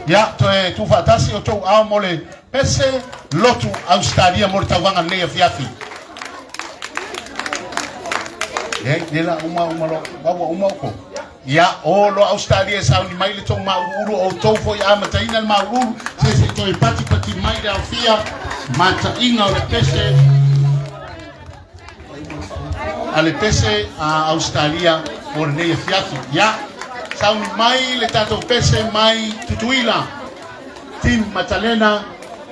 Ya toe tu fatasi o to a mole pese lotu Australia mo tawanga nei fiafi. Dela uma ko. Ya lo Australia sa ni mai le to mauru o to fo ya mata ina mauru se to pati mai da fia mata ina o pese ale pese a Australia mo nei fiafi. Ya sa mai le tato pese mai tutuila tim matalena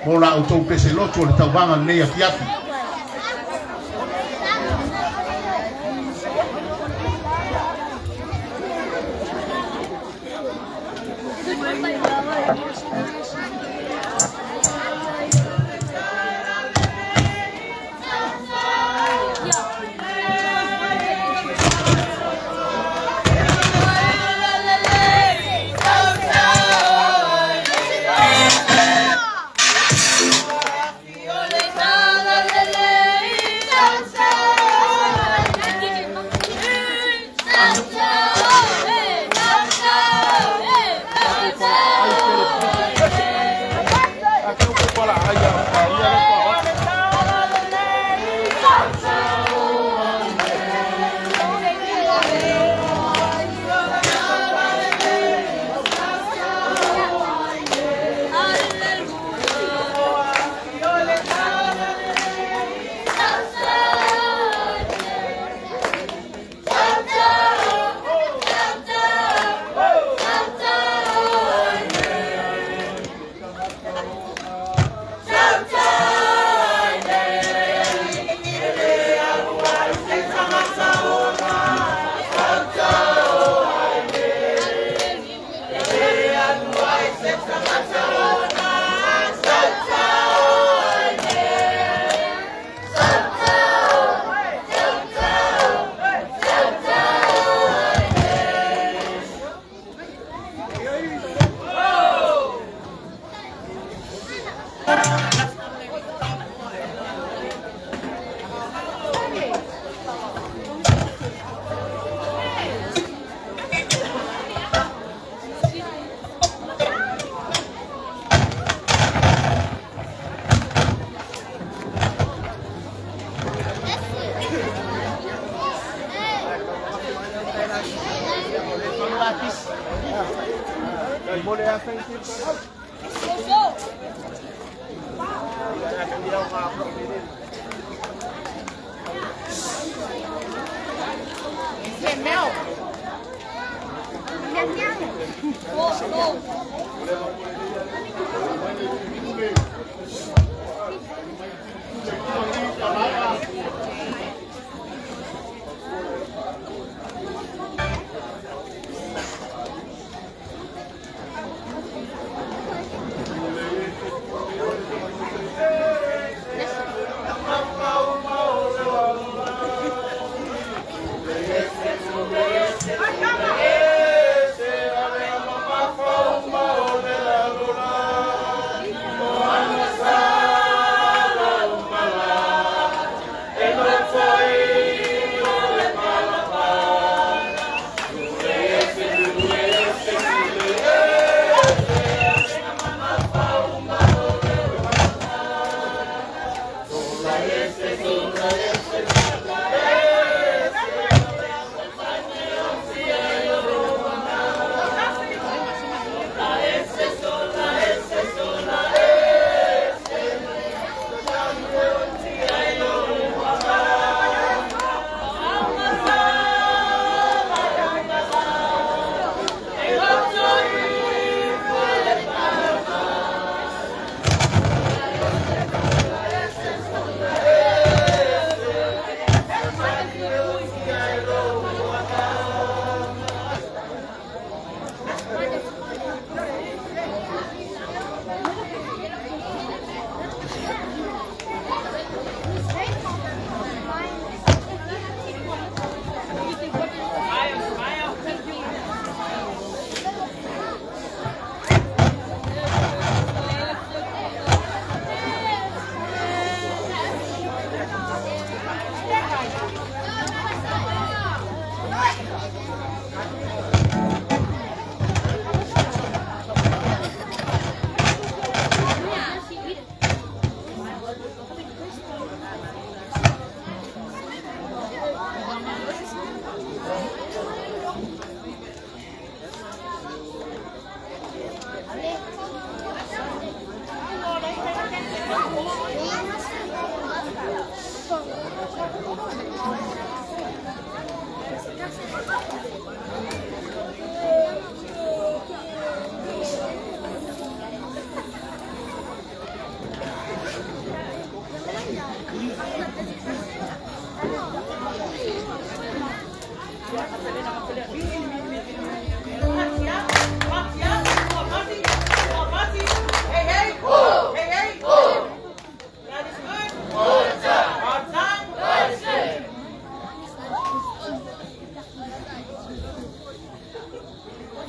mo la auto pese lotu le tawanga nei fiafi.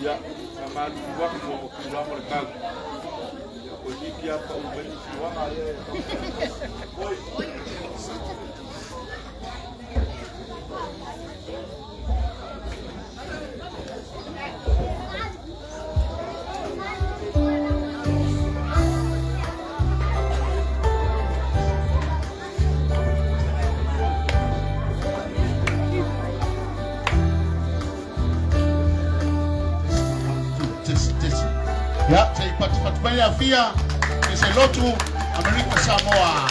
Ya, sama wak mo kula mo kag. Ko di kia pa uben si wak ale. Oi. Ya, saya patupaya fia ese lotu Amerika Samoa.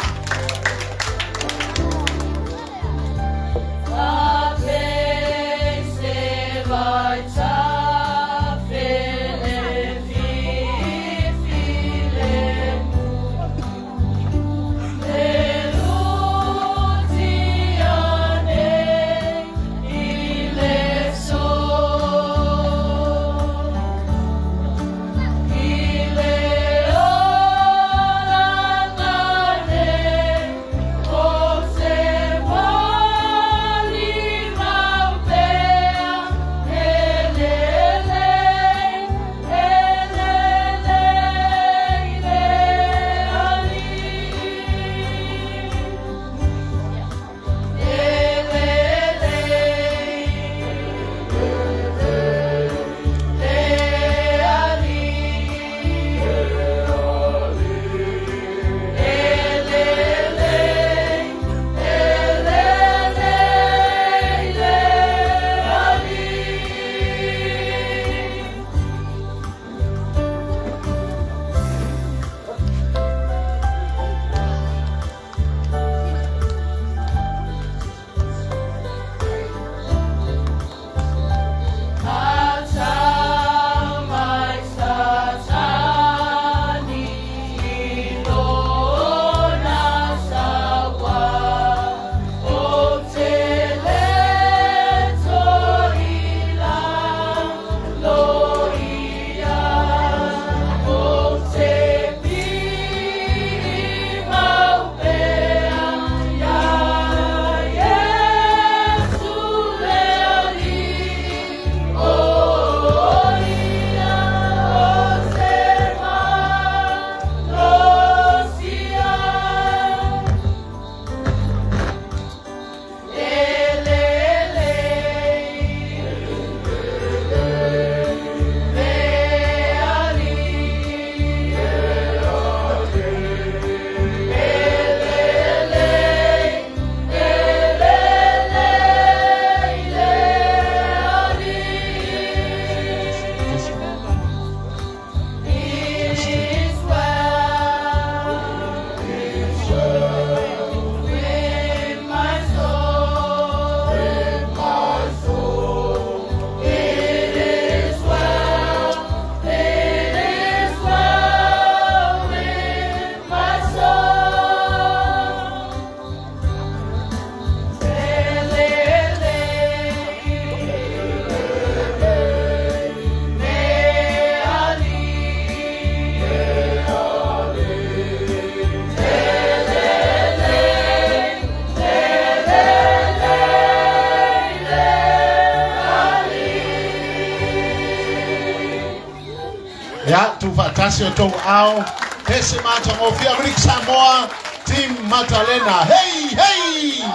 Ya, tu fatasi oto au pese mata ngofia Amerika Samoa team Matalena. Hey, hey!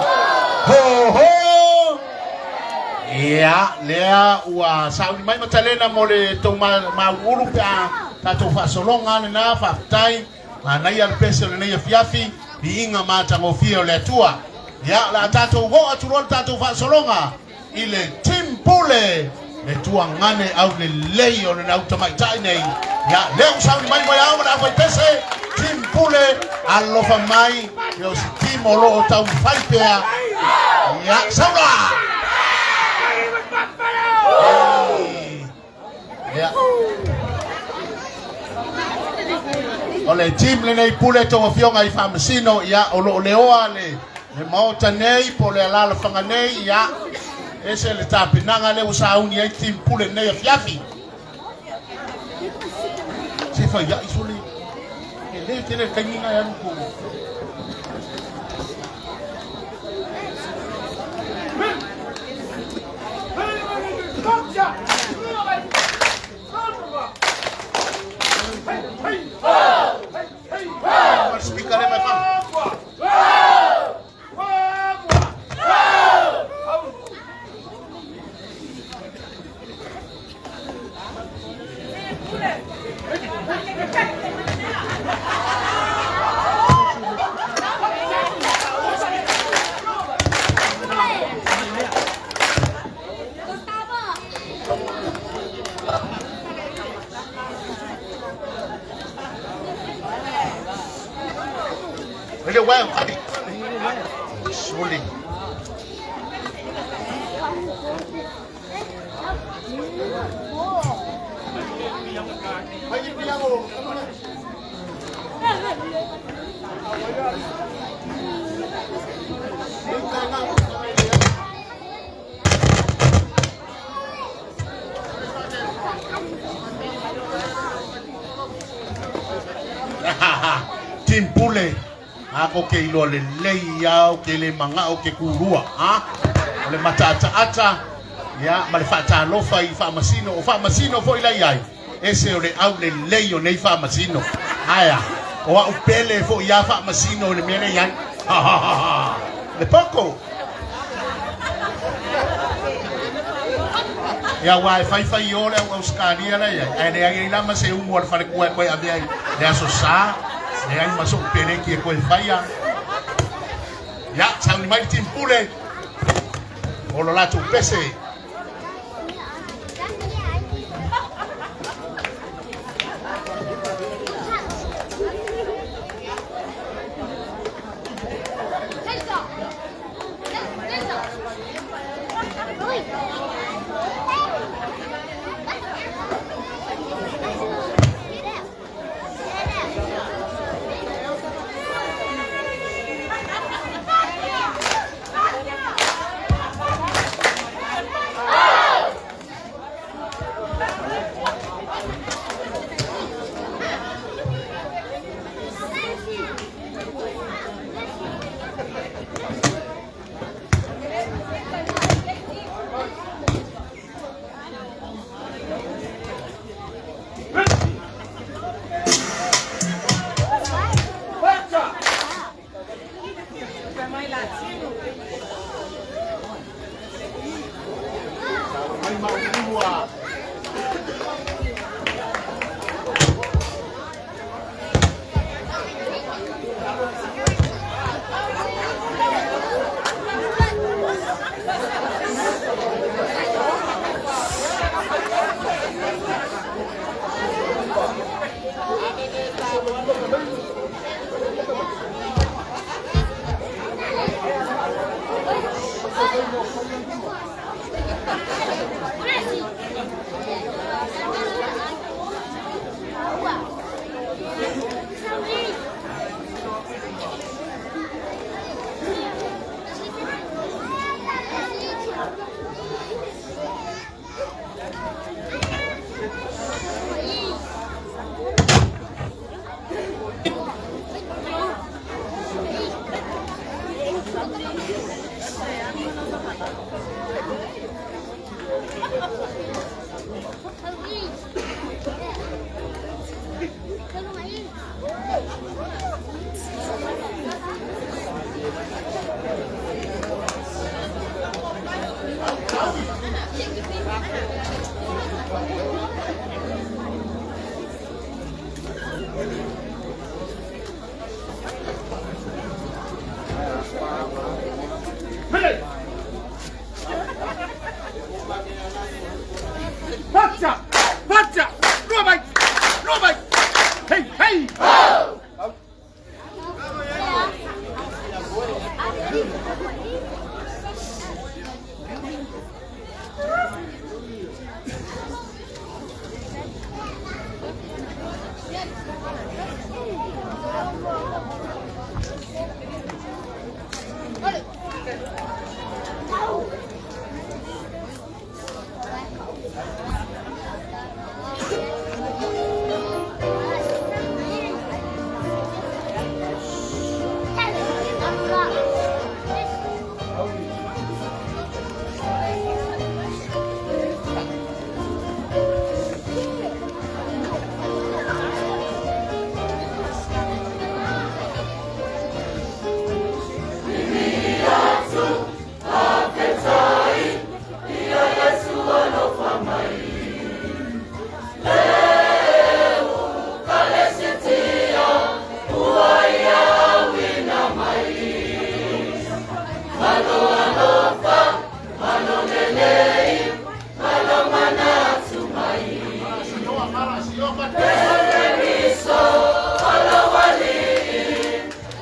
Ho, ho! Ya, lea ua saudi mai Matalena mole to ma uru ta to fa solonga na fa tai na ia pese le ia fiafi bi inga mata ngofia le tua. Ya, la tato go aturo tato fa solonga ile team pule le tua ngane au le leo na automai nei ya leo saudi mai mai au na fa pese team pule alofa mai yo si team olo tau fai pea ya saula ya ole team le nei pule to fionga I famsino ya olo leoa le mauta nei pole ala fanga nei ya ese le tapinanga le usauni ai team pule nei fiafi si fa ya isuli ele tele kanyinga ya mko well. Surely. Tim Pule ako ke ilo le leia ke le manga o ke kurua ha le matata ata ya ma le fata lo fa I fa masino fo ila ai ese o le au le leio nei fa masino haya o a upele fo ya fa masino le mere yan le poco ya wifi ora o Australia la ya ai ai la ma se un war fa ko avia ya so sa e ai masuk pele ki ko faya ya sound mai Tim Pule o lo la tu pese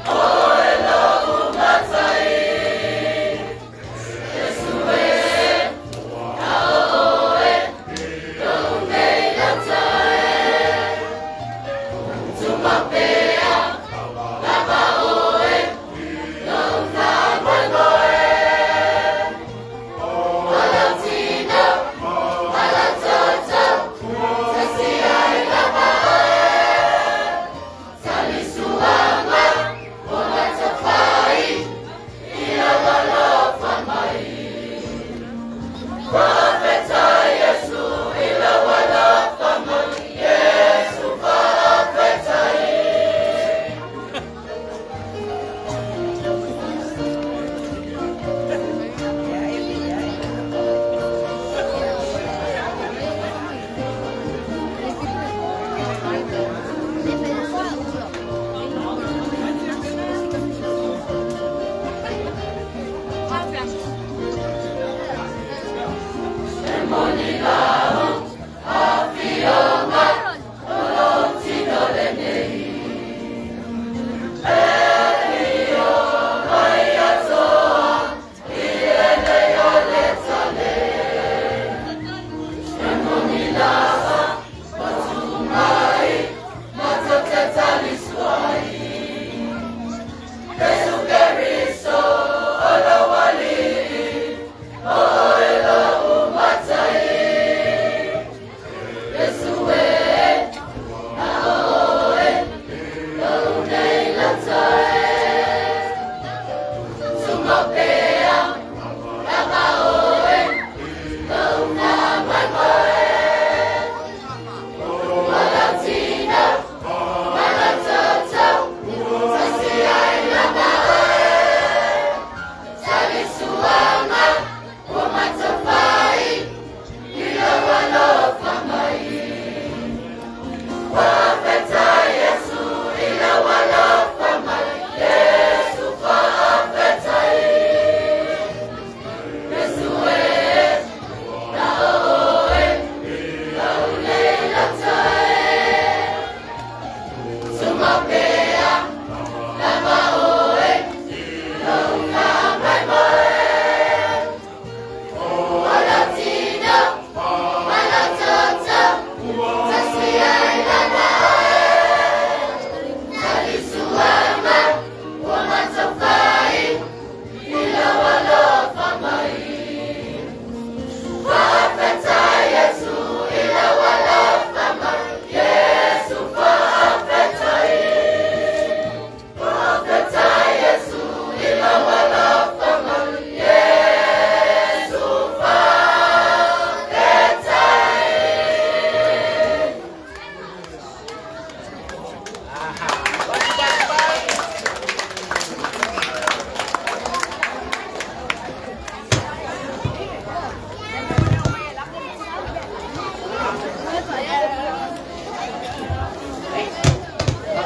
Oh,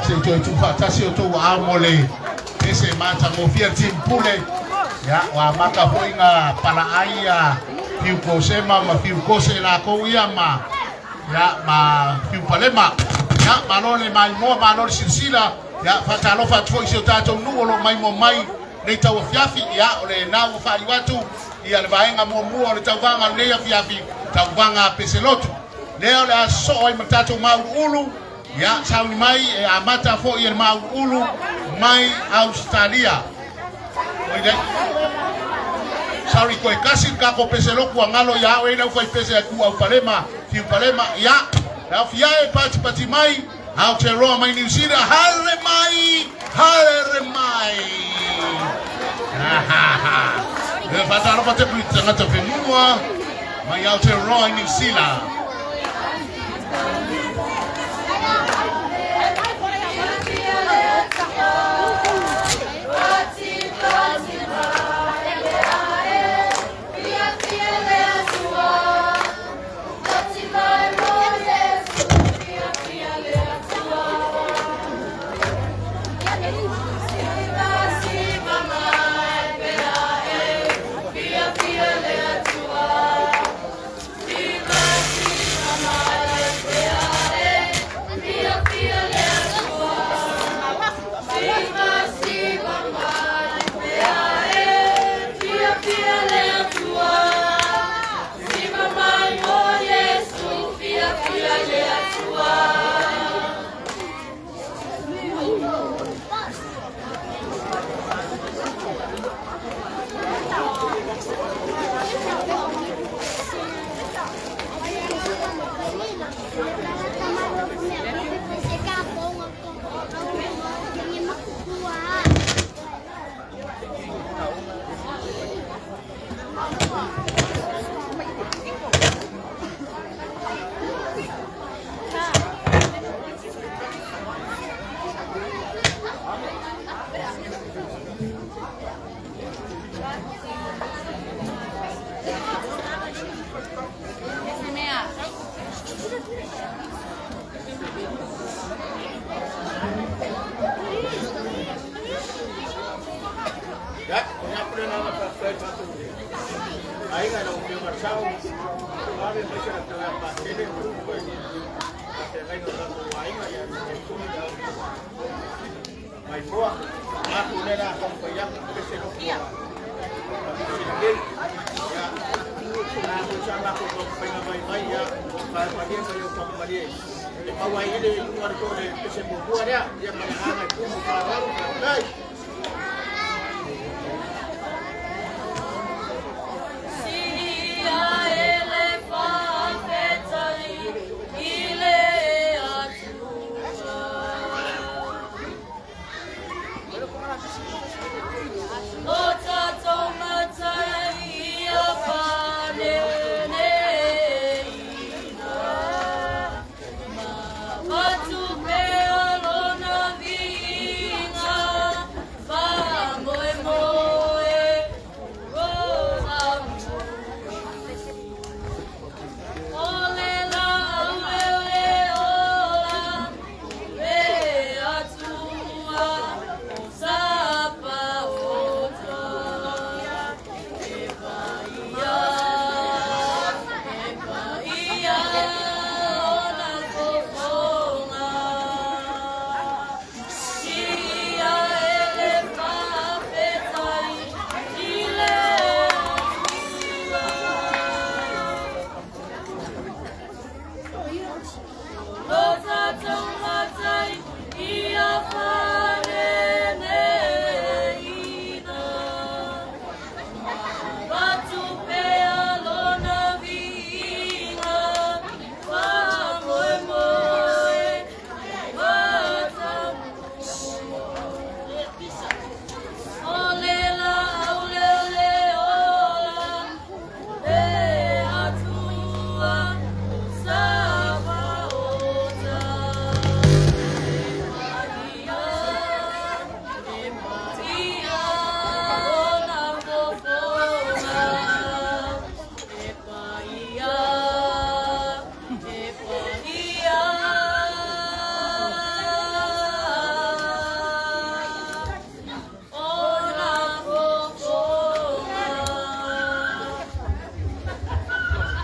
tu tu fatasi tu amole ese mata ngofia tim pule ya wa maka poinga para aia fiu kosema ma fiu kose na ko ia ma ya ma fiu palema ya malole mai mo malole silsila ya fatalo fatfo isi tato nuolo mai mo mai nei tau fiafi ya ole na wo fai watu ia le baenga mo mo ole tau vanga nei fiafi tau vanga peselotu leo la so ai matato mau ulu ya sauni mai amata fo ia mau ulu mai Australia. Oide. Sorry ko kasi ka ko peselo ku ngalo ya we na foi pese ku au palema ya ya fia e pati mai Aotearoa mai New Zealand hare mai e fatalo pate plita ngata penua mai Aotearoa New Zealand.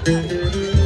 Thank you.